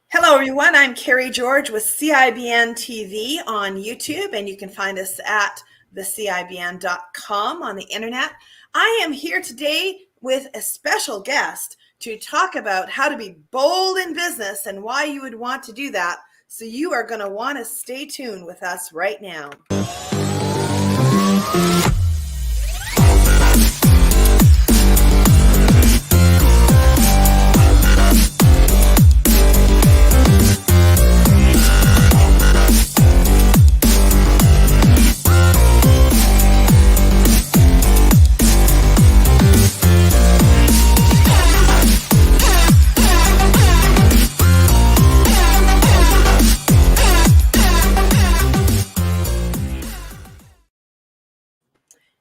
Hello, everyone. I'm Kerry George with CIBN TV on YouTube, and you can find us at thecibn.com on the internet. I am here today with a special guest to talk about how to be bold in business and why you would want to do that. So you are going to want to stay tuned with us right now.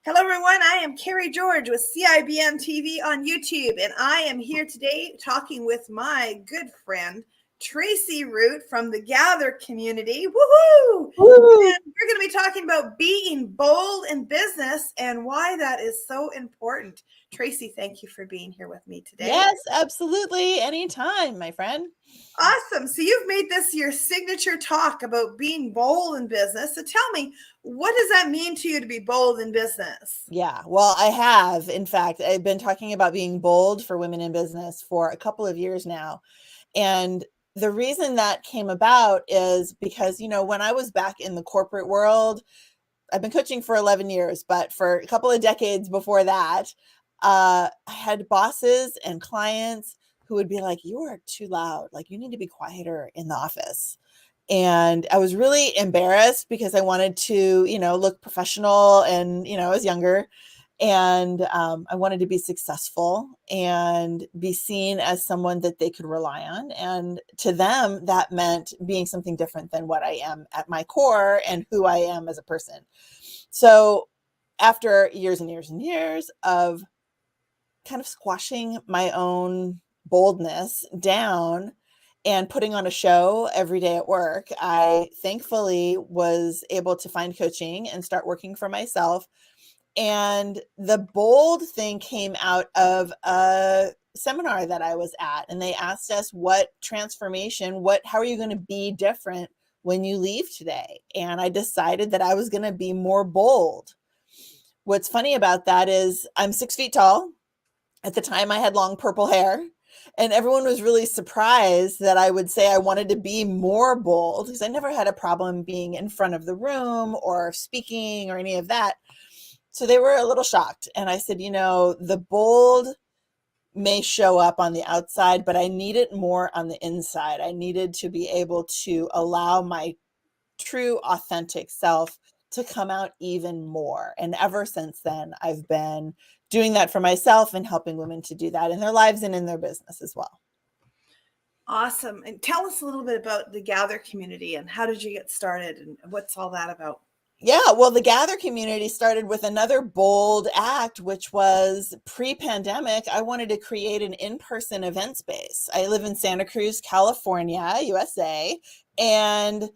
Hello, everyone. I am Kerry George with CIBN TV on YouTube, and I am here today talking with my good friend, Tracie Root from the Gather community. Woohoo! Woo! And we're going to be talking about being bold in business and why that is so important. Tracie, thank you for being here with me today. Yes, absolutely. Anytime, my friend. Awesome. So you've made this your signature talk about being bold in business. So tell me, what does that mean to you to be bold in business? Yeah, well, I have. In fact, I've been talking about being bold for women in business for a couple of years now. And the reason that came about is because, when I was back in the corporate world, I've been coaching for 11 years, but for a couple of decades before that, I had bosses and clients who would be like, "You are too loud. Like, you need to be quieter in the office." And I was really embarrassed because I wanted to, look professional and, I was younger and I wanted to be successful and be seen as someone that they could rely on. And to them, that meant being something different than what I am at my core and who I am as a person. So after years and years and years of kind of squashing my own boldness down and putting on a show every day at work, I thankfully was able to find coaching and start working for myself. And the bold thing came out of a seminar that I was at, and they asked us what transformation, how are you going to be different when you leave today? And I decided that I was going to be more bold. What's funny about that is I'm 6 feet tall. At the time, I had long purple hair, and everyone was really surprised that I would say I wanted to be more bold because I never had a problem being in front of the room or speaking or any of that. So they were a little shocked. And I said, the bold may show up on the outside, but I need it more on the inside. I needed to be able to allow my true, authentic self to come out even more. And ever since then, I've been doing that for myself and helping women to do that in their lives and in their business as well. Awesome. And tell us a little bit about the Gather community and how did you get started and what's all that about? Yeah, well, the Gather community started with another bold act, which was pre-pandemic. I wanted to create an in-person event space. I live in Santa Cruz, California, USA. And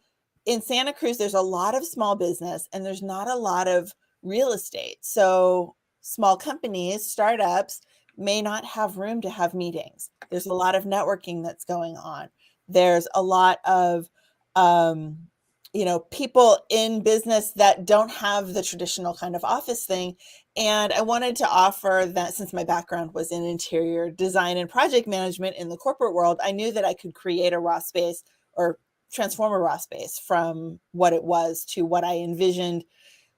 in Santa Cruz, there's a lot of small business and there's not a lot of real estate. So small companies, startups may not have room to have meetings. There's a lot of networking that's going on. There's a lot of, people in business that don't have the traditional kind of office thing. And I wanted to offer that, since my background was in interior design and project management in the corporate world, I knew that I could create a raw space or transform a raw space from what it was to what I envisioned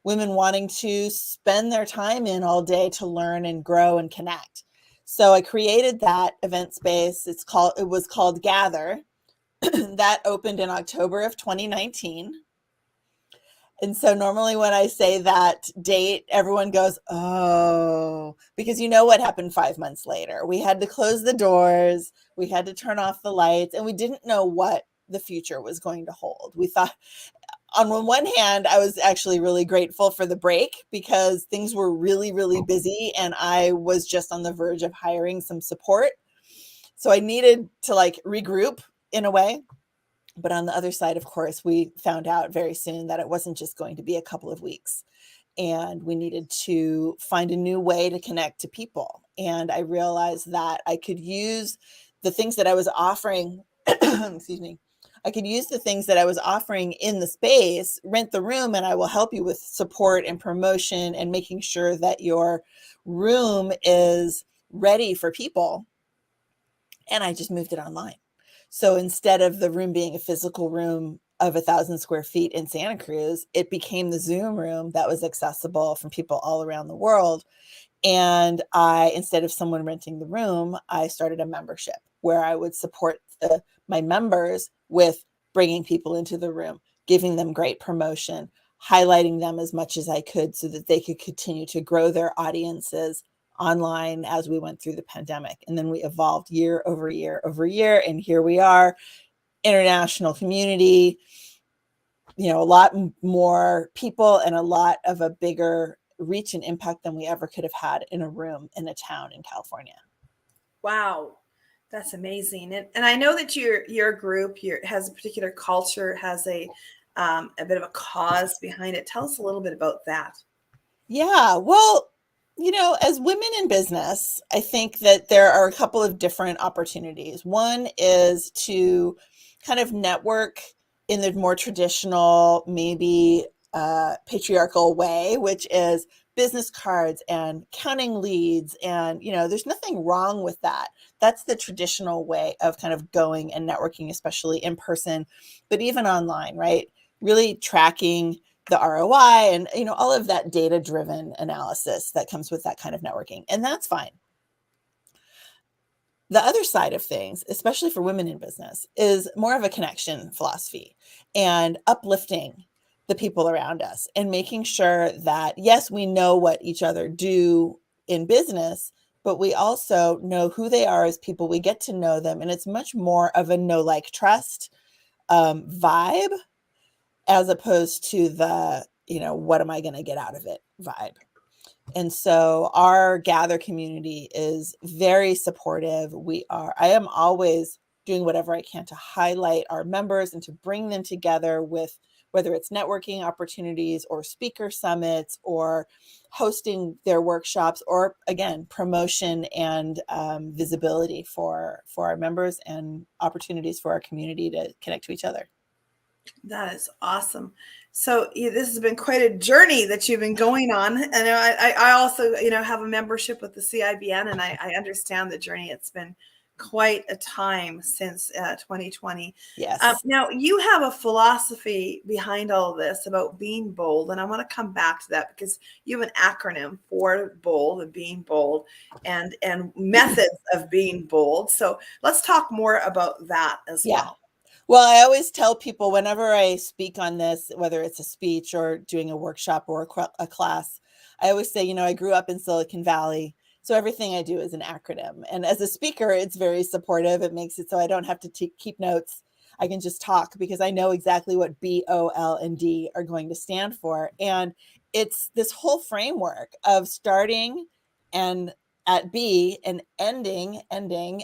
women wanting to spend their time in all day to learn and grow and connect. So I created that event space. It was called Gather. That opened in October of 2019. And so normally when I say that date, everyone goes, "Oh," because you know what happened 5 months later. We had to close the doors, we had to turn off the lights, and we didn't know what the future was going to hold. We thought, on one hand, I was actually really grateful for the break because things were really, really busy and I was just on the verge of hiring some support. So I needed to regroup in a way. But on the other side, of course, we found out very soon that it wasn't just going to be a couple of weeks. And we needed to find a new way to connect to people. And I realized that I could use the things that I was offering, excuse me, I could use the things that I was offering in the space, rent the room, and I will help you with support and promotion and making sure that your room is ready for people. And I just moved it online. So instead of the room being a physical room of 1,000 square feet in Santa Cruz, it became the Zoom room that was accessible from people all around the world. And instead of someone renting the room, I started a membership where I would support my members with bringing people into the room, giving them great promotion, highlighting them as much as I could so that they could continue to grow their audiences online as we went through the pandemic. And then we evolved year over year over year. And here we are, international community, a lot more people and a lot of a bigger reach and impact than we ever could have had in a room in a town in California. Wow, that's amazing. And I know that your group has a particular culture, has a bit of a cause behind it. Tell us a little bit about that. Yeah, well, as women in business, I think that there are a couple of different opportunities. One is to kind of network in the more traditional, maybe patriarchal way, which is business cards and counting leads. And, there's nothing wrong with that. That's the traditional way of kind of going and networking, especially in person, but even online, right? Really tracking the ROI and all of that data driven analysis that comes with that kind of networking. And that's fine. The other side of things, especially for women in business, is more of a connection philosophy and uplifting the people around us and making sure that, yes, we know what each other do in business, but we also know who they are as people. We get to know them. And it's much more of a know, like, trust vibe as opposed to the, what am I going to get out of it vibe. And so our Gather community is very supportive. I am always doing whatever I can to highlight our members and to bring them together with whether it's networking opportunities or speaker summits or hosting their workshops or, again, promotion and visibility for our members and opportunities for our community to connect to each other. That is awesome. So this has been quite a journey that you've been going on. And I also, have a membership with the CIBN, and I understand the journey. It's been quite a time since 2020. Yes. Now, you have a philosophy behind all of this about being bold, and I want to come back to that because you have an acronym for bold and being bold and methods of being bold. So let's talk more about that as well. Well, I always tell people whenever I speak on this, whether it's a speech or doing a workshop or a class, I always say, I grew up in Silicon Valley, so everything I do is an acronym. And as a speaker, it's very supportive. It makes it so I don't have to keep notes. I can just talk because I know exactly what B, O, L, and D are going to stand for. And it's this whole framework of starting and at B and ending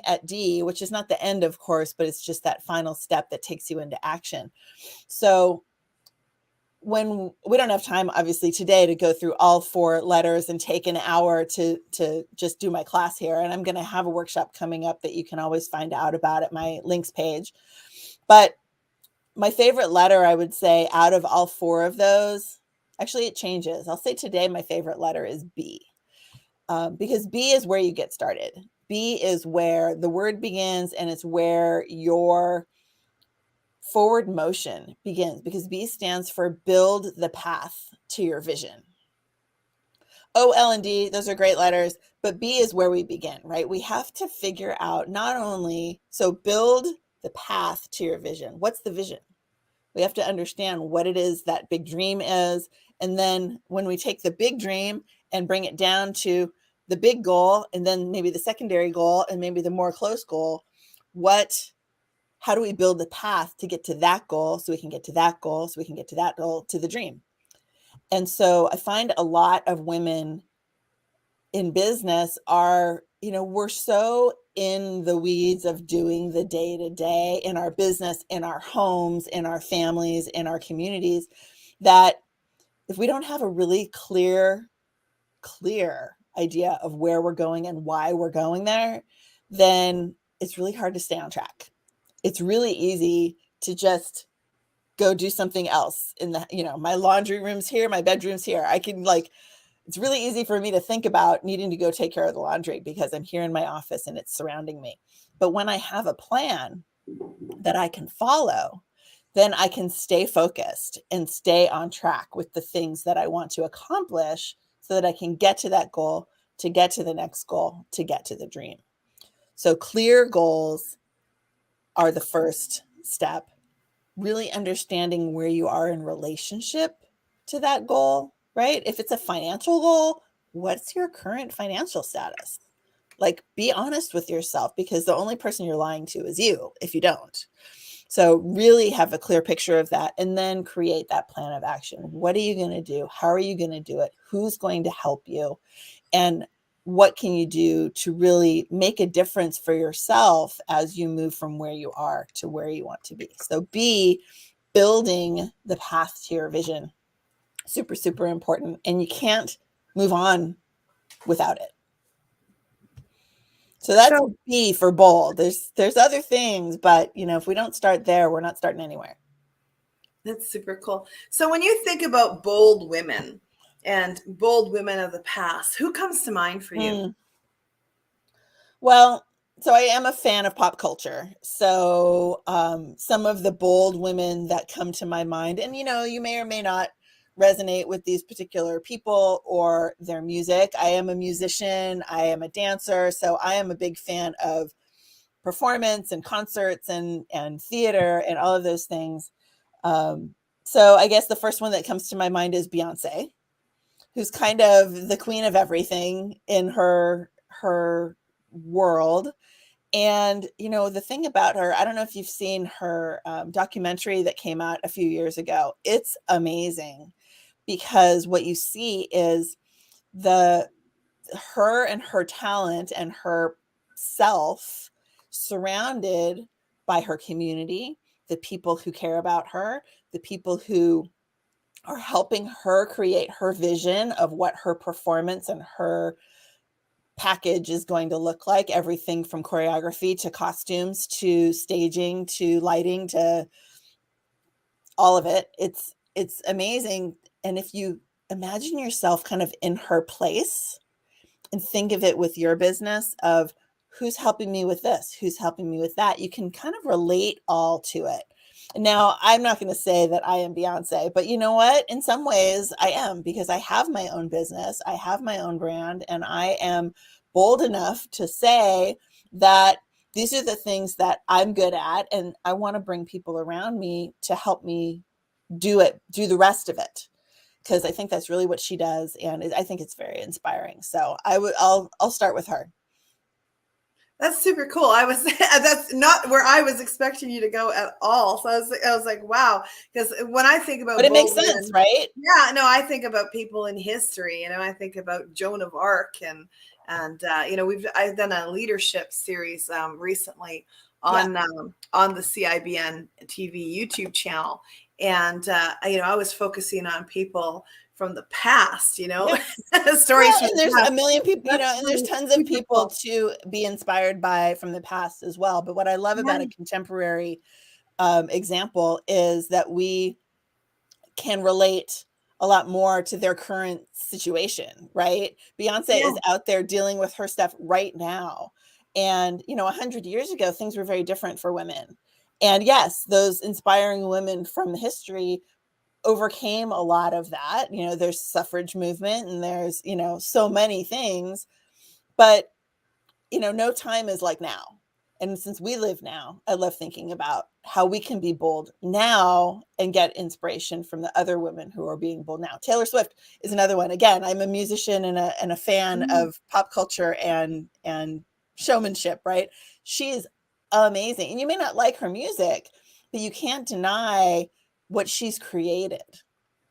at D, which is not the end, of course, but it's just that final step that takes you into action. So when we don't have time, obviously, today to go through all 4 letters and take an hour to just do my class here. And I'm going to have a workshop coming up that you can always find out about at my links page. But my favorite letter, I would say, out of all 4 of those, actually, it changes. I'll say today my favorite letter is B. Because B is where you get started. B is where the word begins, and it's where your forward motion begins, because B stands for build the path to your vision. O, L, and D, those are great letters, but B is where we begin, right? We have to figure out not only, so build the path to your vision. What's the vision? We have to understand what it is that big dream is. And then when we take the big dream and bring it down to the big goal, and then maybe the secondary goal, and maybe the more close goal, how do we build the path to get to that goal so we can get to that goal, so we can get to that goal, to the dream? And so I find a lot of women in business are, we're so in the weeds of doing the day-to-day in our business, in our homes, in our families, in our communities, that if we don't have a really clear idea of where we're going and why we're going there, then it's really hard to stay on track. It's really easy to just go do something else in the, my laundry room's here, my bedroom's here. I can it's really easy for me to think about needing to go take care of the laundry because I'm here in my office and it's surrounding me. But when I have a plan that I can follow, then I can stay focused and stay on track with the things that I want to accomplish so that I can get to that goal, to get to the next goal, to get to the dream. So clear goals are the first step. Really understanding where you are in relationship to that goal, right? If it's a financial goal, what's your current financial status? Like, be honest with yourself, because the only person you're lying to is you if you don't. So really have a clear picture of that, and then create that plan of action. What are you going to do? How are you going to do it? Who's going to help you? And what can you do to really make a difference for yourself as you move from where you are to where you want to be? So be building the path to your vision. Super, super important. And you can't move on without it. So that's So B for bold. There's other things, but if we don't start there, we're not starting anywhere. that's super cool. So when you think about bold women and bold women of the past, who comes to mind for you? Well, so I am a fan of pop culture. So some of the bold women that come to my mind, and you may or may not resonate with these particular people or their music. I am a musician, I am a dancer, so I am a big fan of performance and concerts and theater and all of those things. So I guess the first one that comes to my mind is Beyonce, who's kind of the queen of everything in her world. And the thing about her, I don't know if you've seen her documentary that came out a few years ago. It's amazing, because what you see is her and her talent and her self surrounded by her community, the people who care about her, the people who are helping her create her vision of what her performance and her package is going to look like. Everything from choreography to costumes to staging to lighting to all of it. It's amazing. And if you imagine yourself kind of in her place and think of it with your business of who's helping me with this, who's helping me with that, you can kind of relate all to it. Now, I'm not going to say that I am Beyonce, but you know what? In some ways, I am, because I have my own business, I have my own brand, and I am bold enough to say that these are the things that I'm good at, and I want to bring people around me to help me do the rest of it, because I think that's really what she does, and I think it's very inspiring. So I'll start with her. That's super cool. That's not where I was expecting you to go at all. So I was like, wow. Because when I think But about it makes bold sense, women, right? yeah, no, I think about people in history. I think about Joan of Arc, and I've done a leadership series recently Yeah. on the CIBN TV YouTube channel, and I was focusing on people from the past, Yep. stories Well, from and the there's a past. million people, That's and there's really tons of super people cool. to be inspired by from the past as well. But what I love about a Yeah, contemporary example is that we can relate a lot more to their current situation, right? Beyonce yeah. is out there dealing with her stuff right now. And, 100 years ago, things were very different for women. And yes, those inspiring women from history overcame a lot of that. There's suffrage movement and there's, so many things, but no time is like now. And since we live now, I love thinking about how we can be bold now and get inspiration from the other women who are being bold now. Taylor Swift is another one. Again, I'm a musician and a fan Mhm. of pop culture and showmanship, right? She's amazing. And you may not like her music, but you can't deny what she's created,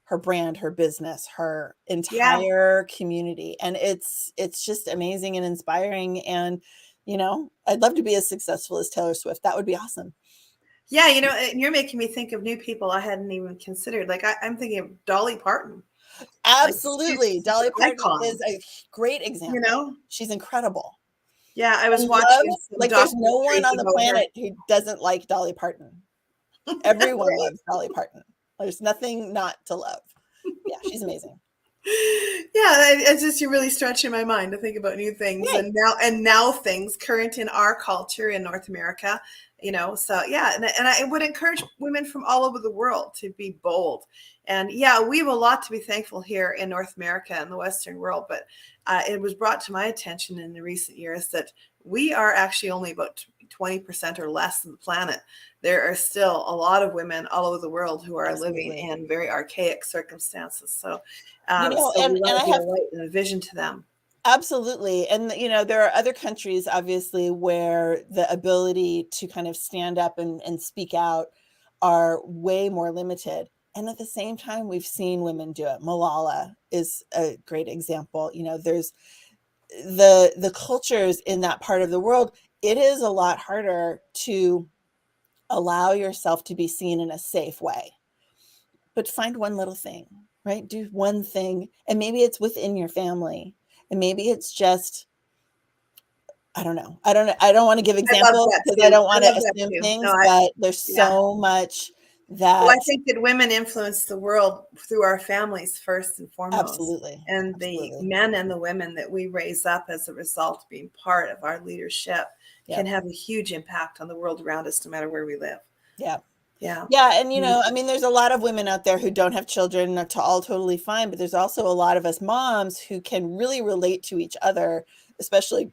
her brand, her business, her Yeah. entire community. And it's just amazing and inspiring. And, I'd love to be as successful as Taylor Swift. That would be awesome. Yeah, and you're making me think of new people I hadn't even considered. Like I'm thinking of Dolly Parton. Like Absolutely. she's Dolly an Parton icon, is a great you example. know? She's incredible. Yeah, I was And love, watching some like there's no one documentaries on the about her. planet who doesn't like Dolly Parton. Everyone Right? loves Dolly Parton. There's nothing not to love. Yeah, she's amazing. Yeah, it's just you're really stretching my mind to think about new things Right. and now things current in our culture in North America, you know. So yeah, and I would encourage women from all over the world to be bold. And yeah, we have a lot to be thankful here in North America and the Western world, but it was brought to my attention in the recent years that we are actually only about 20% or less of the planet. There are still a lot of women all over the world who are living Absolutely. in very archaic circumstances. So You know, so we and want to I be a have light and a vision to them. absolutely. And you know, there are other countries obviously where the ability to kind of stand up and speak out are way more limited. And at the same time, we've seen women do it. Malala is a great example. You know, there's the cultures in that part of the world. It is a lot harder to allow yourself to be seen in a safe way. But find one little thing, right? Do one thing, and maybe it's within your family, and maybe it's just I don't know. I don't want to give I love examples that because I too. don't I want to love that assume too. No, things, but there's yeah. so much Well, I that think that women influence the world through our families first and foremost, absolutely, and the absolutely. men and the women that we raise up as a result of being part of our leadership can Yep. have a huge impact on the world around us, no matter where we live. Yep. Yeah. Yeah, and you Mm. know, I mean, there's a lot of women out there who don't have children, to all totally fine, but there's also a lot of us moms who can really relate to each other, especially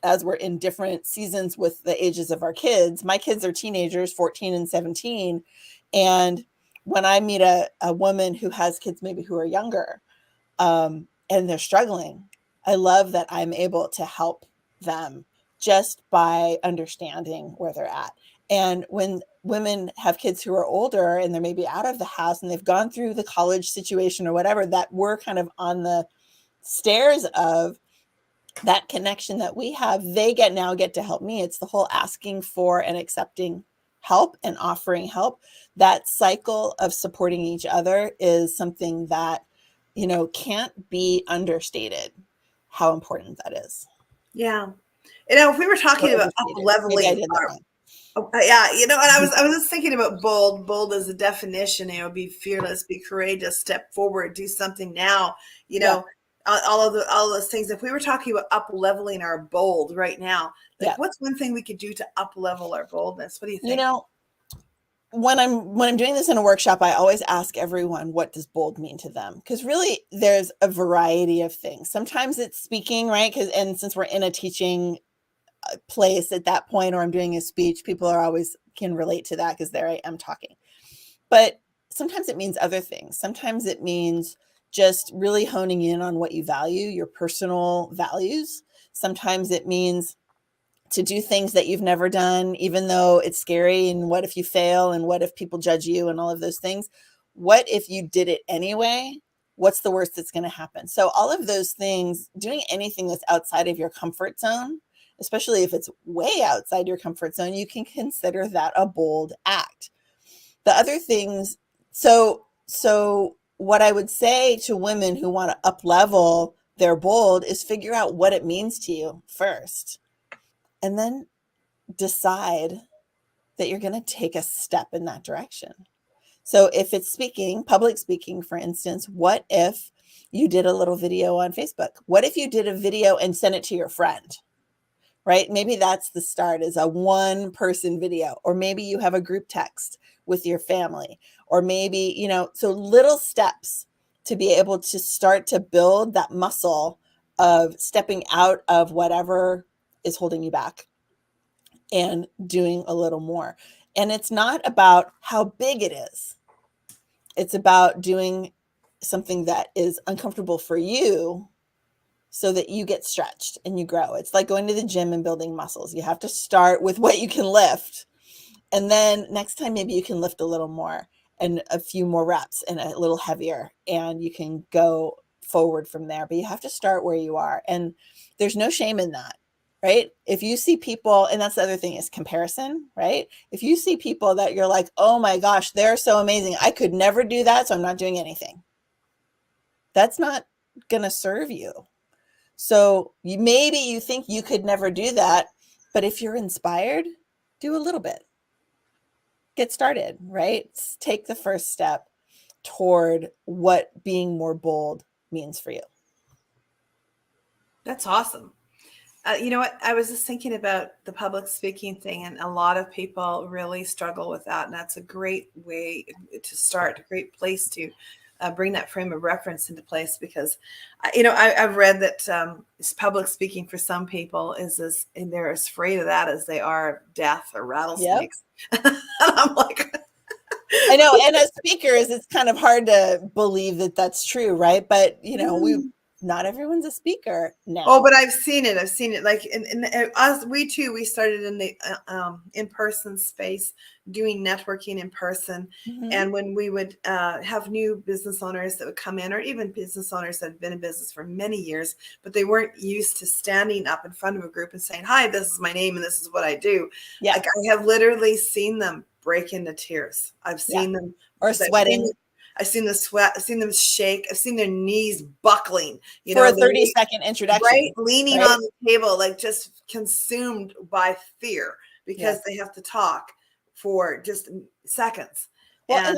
as we're in different seasons with the ages of our kids. My kids are teenagers, 14 and 17, and when I meet a woman who has kids maybe who are younger, and they're struggling, I love that I'm able to help them just by understanding where they're at. And when women have kids who are older and they're maybe out of the house and they've gone through the college situation or whatever that we're kind of on the stairs of, that connection that we have, they get to help me. It's the whole asking for and accepting help and offering help. That cycle of supporting each other is something that, you know, can't be understated how important that is. Yeah. You know, if we were Or talking about up overstated. Maybe I leveling did that our wrong. yeah, you know, and I was just thinking about bold. Bold as a definition, you know, be fearless, be courageous, step forward, do something now. You Yeah. know, all those things. If we were talking about up leveling our bold right now, like Yeah. what's one thing we could do to up level our boldness? What do you You think? know, when I'm doing this in a workshop, I always ask everyone, what does bold mean to them? Because really there's a variety of things. Sometimes it's speaking, right? Because and since we're in a teaching place at that point, or I'm doing a speech, people are always can relate to that because there I am talking. But sometimes it means other things. Sometimes it means just really honing in on what you value, your personal values. Sometimes it means to do things that you've never done, even though it's scary. And what if you fail? And what if people judge you? And all of those things. What if you did it anyway? What's the worst that's going to happen? So, all of those things, doing anything that's outside of your comfort zone, especially if it's way outside your comfort zone, you can consider that a bold act. The other things, so what I would say to women who want to up level their bold is figure out what it means to you first, and then decide that you're going to take a step in that direction. So if it's speaking, public speaking, for instance, what if you did a little video on Facebook? What if you did a video and sent it to your friend? Right? Maybe that's the start, is a one person video, or maybe you have a group text with your family, or maybe, you know, so little steps to be able to start to build that muscle of stepping out of whatever is holding you back and doing a little more. And it's not about how big it is. It's about doing something that is uncomfortable for you so that you get stretched and you grow. It's like going to the gym and building muscles. You have to start with what you can lift. And then next time, maybe you can lift a little more and a few more reps and a little heavier, and you can go forward from there. But you have to start where you are. And there's no shame in that, right? If you see people, and that's the other thing is comparison, right? If you see people that you're like, oh my gosh, they're so amazing, I could never do that, so I'm not doing anything. That's not going to serve you. So maybe you think you could never do that, but if you're inspired, do a little bit. Get started, right? Take the first step toward what being more bold means for you. That's awesome. You know what? I was just thinking about the public speaking thing, and a lot of people really struggle with that. And that's a great way to start, a great place to bring that frame of reference into place. Because, I've read that public speaking for some people and they're as afraid of that as they are death or Yep. rattlesnakes. And I'm like, I know. And as speakers, it's kind of hard to believe that that's true, right? But, not everyone's a speaker now. oh, but I've seen it. I've seen it. Like in us, we started in the in-person space, doing networking in person. Mhm. And when we would have new business owners that would come in, or even business owners that had been in business for many years, but they weren't used to standing up in front of a group and saying, "Hi, this is my name and this is what I do." Yeah. Like, I have literally seen them break into tears. I've seen them Or sweating. I've seen the sweat. I've seen them shake. I've seen their knees buckling. For a 30-second introduction. Right? Leaning on the table, like just consumed by fear because they have to talk for just seconds. Well, and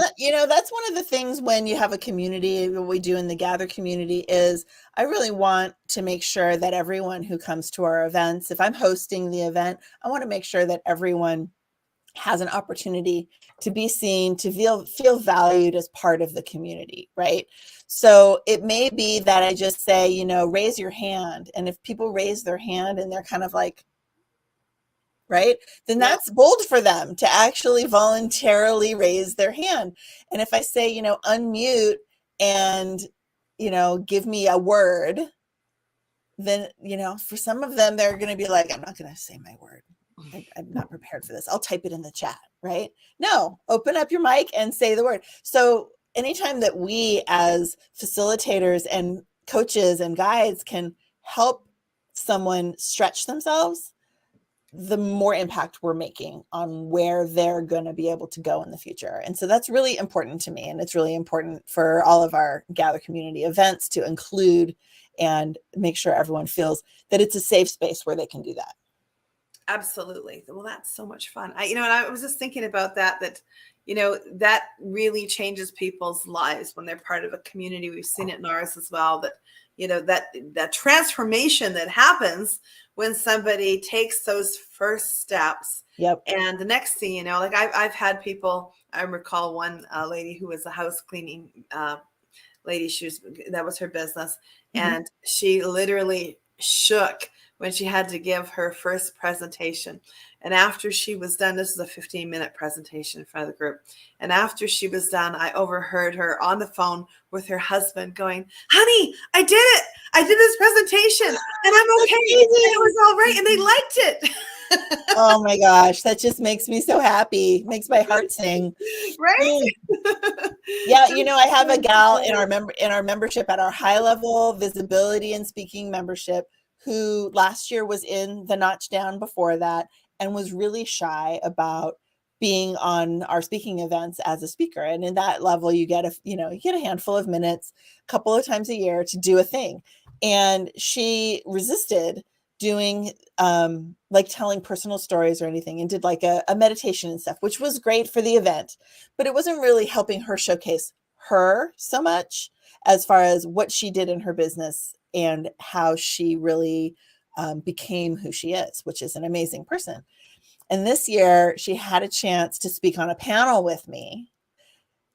that's one of the things when you have a community, what we do in the Gather community is I really want to make sure that everyone who comes to our events, if I'm hosting the event, I want to make sure that everyone has an opportunity to be seen, to feel valued as part of the community, right? So it may be that I just say, raise your hand. And if people raise their hand and they're kind of like, right, then that's bold for them to actually voluntarily raise their hand. And if I say, unmute and, give me a word, then, for some of them, they're going to be like, I'm not going to say my word. I'm not prepared for this. I'll type it in the chat, right? No, open up your mic and say the word. So anytime that we as facilitators and coaches and guides can help someone stretch themselves, the more impact we're making on where they're going to be able to go in the future. And so that's really important to me. And it's really important for all of our Gather community events to include and make sure everyone feels that it's a safe space where they can do that. Absolutely. Well, that's so much fun. And I was just thinking about that really changes people's lives when they're part of a community. We've seen it in ours as well, that transformation that happens when somebody takes those first steps. Yep. And the next thing, like I've had people, I recall one lady who was a house cleaning lady. That was her business. Mm-hmm. And she literally shook when she had to give her first presentation. And after she was done, this was a 15-minute presentation in front of the group. And after she was done, I overheard her on the phone with her husband going, "Honey, I did it. I did this presentation and I'm okay. And it was all right." And they liked it. Oh my gosh. That just makes me so happy. Makes my heart sing. Right? Yeah. I have a gal in our membership at our high level visibility and speaking membership who last year was in the notch down before that and was really shy about being on our speaking events as a speaker. And in that level, you get a handful of minutes, a couple of times a year to do a thing. And she resisted doing like telling personal stories or anything, and did like a meditation and stuff, which was great for the event, but it wasn't really helping her showcase her so much as far as what she did in her business and how she really became who she is, which is an amazing person. And this year she had a chance to speak on a panel with me.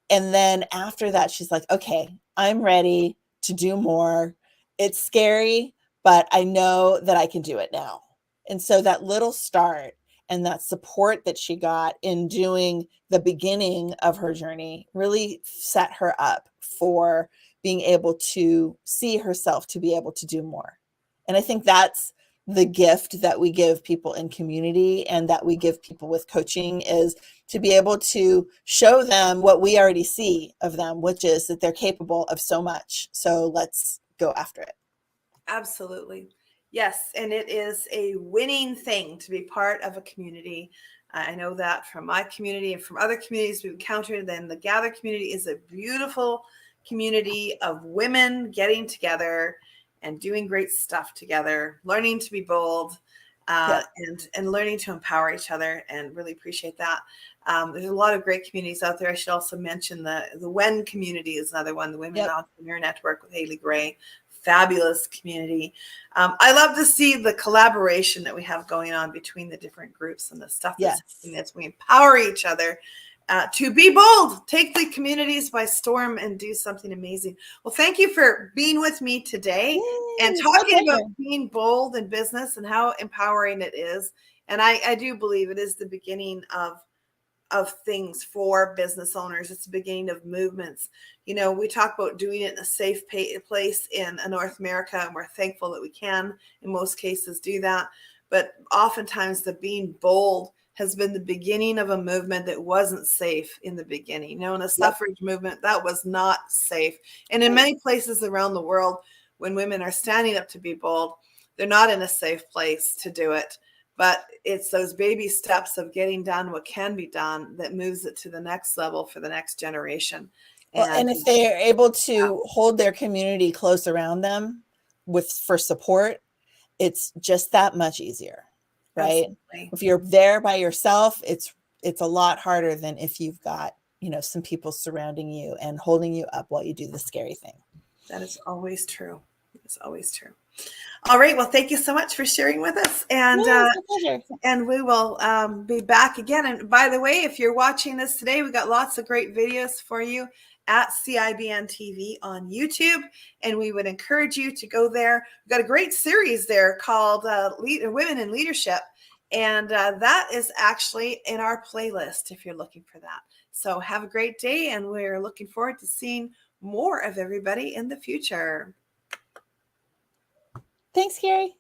And then after that, she's like, okay, I'm ready to do more. It's scary, but I know that I can do it now. And so that little start and that support that she got in doing the beginning of her journey really set her up for being able to see herself to be able to do more. And I think that's the gift that we give people in community and that we give people with coaching, is to be able to show them what we already see of them, which is that they're capable of so much. So let's go after it. Absolutely. Yes. And it is a winning thing to be part of a community. I know that from my community and from other communities we've encountered. Then the Gather community is a beautiful community of women getting together and doing great stuff together, learning to be bold, Yep. and learning to empower each other, and really appreciate that. There's a lot of great communities out there. I should also mention the WEN community is another one, the Women Yep. Entrepreneur Network with Haley Gray. Fabulous community. I love to see the collaboration that we have going on between the different groups and the stuff that's happening as we empower each other to be bold, take the communities by storm, and do something amazing. Well, thank you for being with me today and talking about being bold in business and how empowering it is. And I do believe it is the beginning of things for business owners. It's the beginning of movements. You know, we talk about doing it in a safe place in North America, and we're thankful that we can, in most cases, do that. But oftentimes the being bold has been the beginning of a movement that wasn't safe in the beginning. You know, in the suffrage movement, that was not safe. And in many places around the world, when women are standing up to be bold, they're not in a safe place to do it. But it's those baby steps of getting done what can be done that moves it to the next level for the next generation. And if they are able to hold their community close around them for support, it's just that much easier, right? Absolutely. If you're there by yourself, it's a lot harder than if you've got, you know, some people surrounding you and holding you up while you do the scary thing. That is always true. It's always true. All right. Well, thank you so much for sharing with us. And it's a pleasure. And we will be back again. And by the way, if you're watching this today, we got lots of great videos for you at CIBN TV on YouTube. And we would encourage you to go there. We've got a great series there called Women in Leadership. And that is actually in our playlist if you're looking for that. So have a great day. And we're looking forward to seeing more of everybody in the future. Thanks, Kerry.